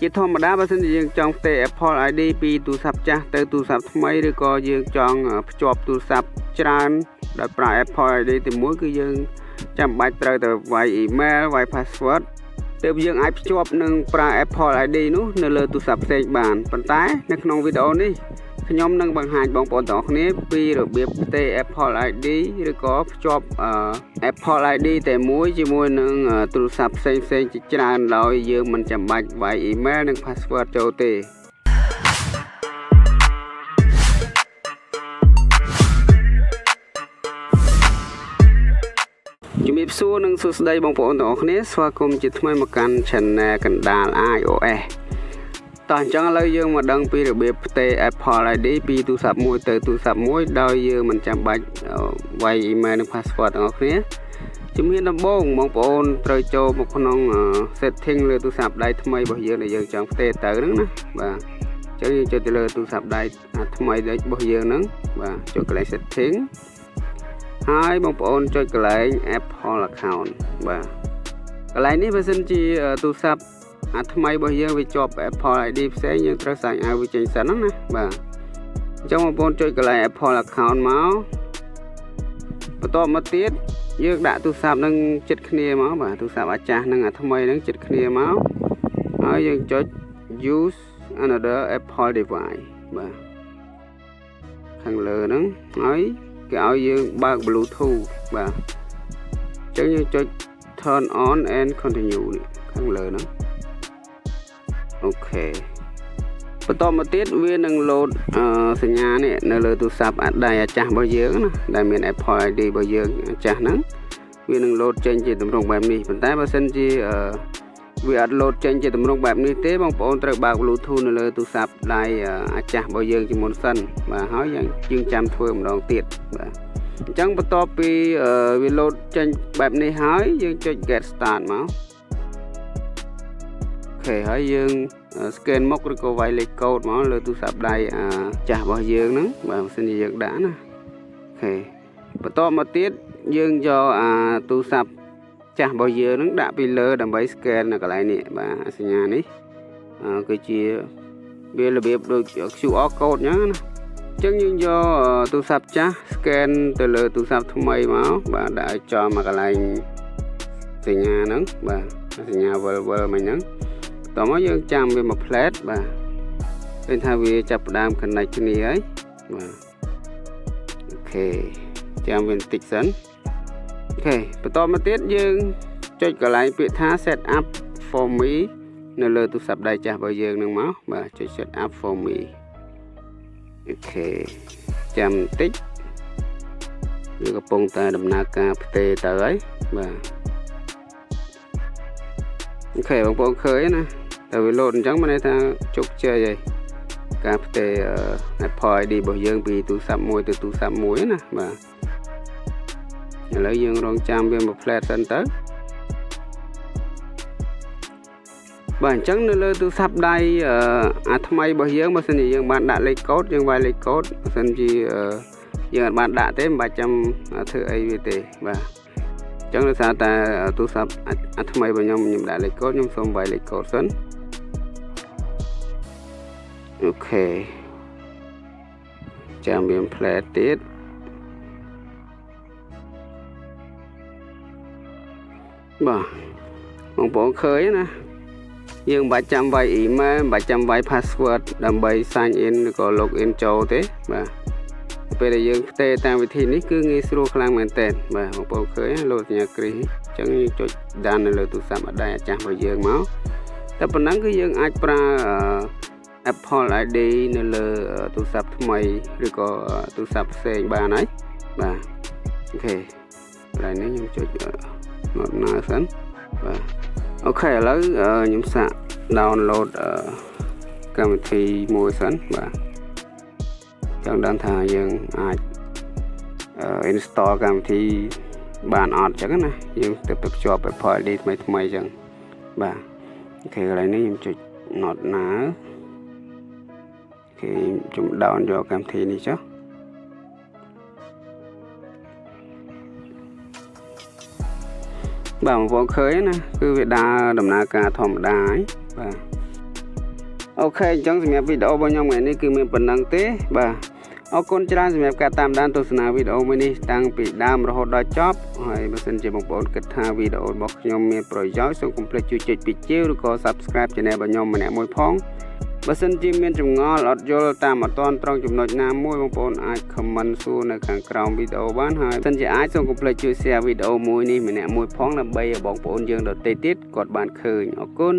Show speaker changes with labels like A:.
A: ជាធម្មតាបើសិនជាយើងចង់ផ្ទេរ Apple ID ពីទូរស័ព្ទចាស់ទៅទូរស័ព្ទថ្មីឬក៏យើងចង់ភ្ជាប់ទូរស័ព្ទច្រើនដោយប្រើ Apple ID ទីមួយគឺយើងចាំបាច់ត្រូវតែវាយ email វាយ password ទើបយើងអាចភ្ជាប់នឹងប្រើ Apple ID នោះនៅលើទូរស័ព្ទផ្សេងបានប៉ុន្តែនៅក្នុងវីដេអូនេះខ្ញុំនឹងបង្ហាញបងប្អូនទាំងអស់គ្នាពីរបៀបផ្ទេរ Apple ID ឬក៏ភ្ជាប់ Apple ID តែមួយជាមួយនឹងទូរស័ព្ទផ្សេងជាច្រើនដោយយើងមិនចាំបាច់វាយ email និង password ចូលទេជំរាបសួរនិងសួស្តីបងប្អូនទាំងអស់គ្នាស្វាគមន៍ជាថ្មីមកកាន់ Channel កណ្ដាល iOS តោះអញ្ចឹងឥឡូវយើងមកដឹងពីរបៀបផ្ទេរ Apple ID ពីទូរស័ព្ទមួយទៅទូរស័ព្ទមួយដោយយើងមិនចាំបាច់វាយ email និង password ទាំងអស់គ្នាជំហានដំបូងបងប្អូនត្រូវចូលមកក្នុង setting លើទូរស័ព្ទដៃថ្មីរបស់យើងដែលយើងចង់ផ្ទេរទៅហ្នឹងណាបាទអញ្ចឹងយើងចុចទៅលើទូរស័ព្ទដៃថ្មីរបស់យើងហ្នឹងបាទចុចកន្លែង setting ហើយបងប្អូនចុចកន្លែង Apple account បាទកន្លែងនេះបើសិនជាទូរស័ព្ទថ្មីរបស់យើងវាជាប់ Apple ID ផ្សេងយើងត្រូវសាញឲ្យវាចេញសិនហ្នឹងណាបាទអញ្ចឹងបងប្អូនចុចកន្លែង Apple account មកបន្ទាប់មកទៀតយើងដាក់ទូរស័ព្ទនឹងចិត្តគ្នាមកបាទទូរស័ព្ទអាចាស់និងអាថ្មីនឹងចិត្តគ្នាមកហើយយើងចុច use another Apple device បាទខាងលើហ្នឹងហើយគេឲ្យយើងបើក Bluetooth បាទអញ្ចឹងយើងចុច turn on and continue នេះខាងលើហ្នឹងអូខេបន្តមកទៀតវានឹង load សញ្ញានេះនៅលើទូរស័ព្ទដៃអាចាស់របស់យើងណាដែលមាន Apple ID របស់យើងអាចាស់ហ្នឹងវានឹង load ចេញជាទម្រង់បែបនេះប៉ុន្តែបើសិនជាវាអត់ load ចេញជាទម្រង់បែបនេះទេបងប្អូនត្រូវបើក Bluetooth នៅលើទូរស័ព្ទដៃអាចាស់របស់យើងជាមុនសិនបាទហើយយើងចាំធ្វើម្ដងទៀតបាទអញ្ចឹងបន្ទាប់ពីវា load ចេញបែបនេះហើយយើងចុច get start មកអូខេហើយយើង scan មុខឬក៏វាយលេខកូដមកលើទូរស័ព្ទដៃចាស់របស់យើងហ្នឹងបាទបើសិនជាយើងដាក់ណាអូខេបន្តមកទៀតយើងយកទូរស័ព្ទចាស់របស់យើងហ្នឹងដាក់ពីលើដើម្បី scan នៅកន្លែងនេះបាទសញ្ញានេះគឺជាវារបៀបដូច QR code អញ្ចឹងណាអញ្ចឹងយើងយកទូរស័ព្ទចាស់ scan ទៅលើទូរស័ព្ទថ្មីមកបាទដាក់ឲ្យចំមកកន្លែងសញ្ញាហ្នឹងបាទសញ្ញាវិលមកហ្នឹងតោះមកយើងចាំវាមក plate បាទឃើញថាវាចាប់ផ្ដើម connect គ្នាហើយបាទអូខេចាំវាបន្តិចសិនអូខេបន្តមកទៀតយើងចុចកន្លែងពាក្យថា set up for me នៅលើទូរស័ព្ទដៃចាស់របស់យើងនឹងមកបាទចុច set up for me អូខេចាំបន្តិចវាកំពុងតែដំណើរការផ្ទេរទៅហើយបាទអូខេបងប្អូនឃើញណាតែវា load អញ្ចឹងមានន័យថាជោគជ័យហើយការផ្ទេរ Apple ID របស់យើងពីទូរស័ព្ទមួយទៅទូរស័ព្ទមួយណាបាទឥឡូវយើងរងចាំវាមក plate សិនទៅបាទអញ្ចឹងនៅលើទូរស័ព្ទដៃថ្មីរបស់យើងបើសិនជាយើងបានដាក់លេខកូដយើងវាយលេខកូដបើសិនជាយើងអត់បានដាក់ទេមិនបាច់ចាំធ្វើអីវាទេបាទអញ្ចឹងដោយសារតែទូរស័ព្ទថ្មីរបស់ខ្ញុំដាក់លេខកូដខ្ញុំសូមវាយលេខកូដសិនអូខេចាំវា plate ទៀតបាទបងប្អូនឃើញណាយើងមិនបាច់ចាំវាយ email មិនបាច់ចាំវាយ password ដើម្បី sign in ឬក៏ log in ចូលទេបាទពេលដែលយើងផ្ទេរតាមវិធីនេះគឺងាយស្រួលខ្លាំងមែនទែនបាទបងប្អូនឃើញលោតសញ្ញាគ្រីសអញ្ចឹងយើងចុចដាននៅលើទូរស័ព្ទដៃអាចាស់របស់យើងមកតែប៉ុណ្ណឹងគឺយើងអាចប្រើ Apple ID នៅលើទូរស័ព្ទថ្មីឬក៏ទូរស័ព្ទផ្សេងបានហើយបាទអូខេកន្លែងនេះខ្ញុំចុច not now សិនបាទអូខេឥឡូវខ្ញុំសាក download កម្មវិធីមួយសិនបាទចង់ដឹងថាយើងអាច install កម្មវិធីបានអត់អញ្ចឹងណាយើងទៅភ្ជាប់ Apple ID ថ្មីអញ្ចឹងបាទអូខេកន្លែងនេះខ្ញុំចុច not now អូខេខ្ញុំ down យកកម្មវិធីនេះចុះ បាទបងប្អូនឃើញណាគឺវាដើរដំណើរការធម្មតាហើយបាទ អូខេអញ្ចឹងសម្រាប់វីដេអូរបស់ខ្ញុំថ្ងៃនេះគឺមានប៉ុណ្ណឹងទេបាទអរគុណច្រើនសម្រាប់ការតាមដានទស្សនាវីដេអូមួយនេះតាំងពីដើមរហូតដល់ចប់ហើយបើសិនជាបងប្អូនគិតថាវីដេអូរបស់ខ្ញុំមានប្រយោជន៍សូមកុំភ្លេចជួយចុចពីជាវឬក៏ Subscribe Channel របស់ខ្ញុំម្នាក់មួយផងបើសិនជាមានចម្ងល់អត់យល់តាមអត់ទាន់ត្រង់ចំណុចណាមួយបងប្អូនអាច comment សួរនៅខាងក្រោមវីដេអូបានហើយបើសិនជាអាចសូមកុំភ្លេចជួយ share វីដេអូមួយនេះម្នាក់មួយផងដើម្បីឲ្យបងប្អូនយើងដទៃទៀតគាត់បានឃើញអរគុណ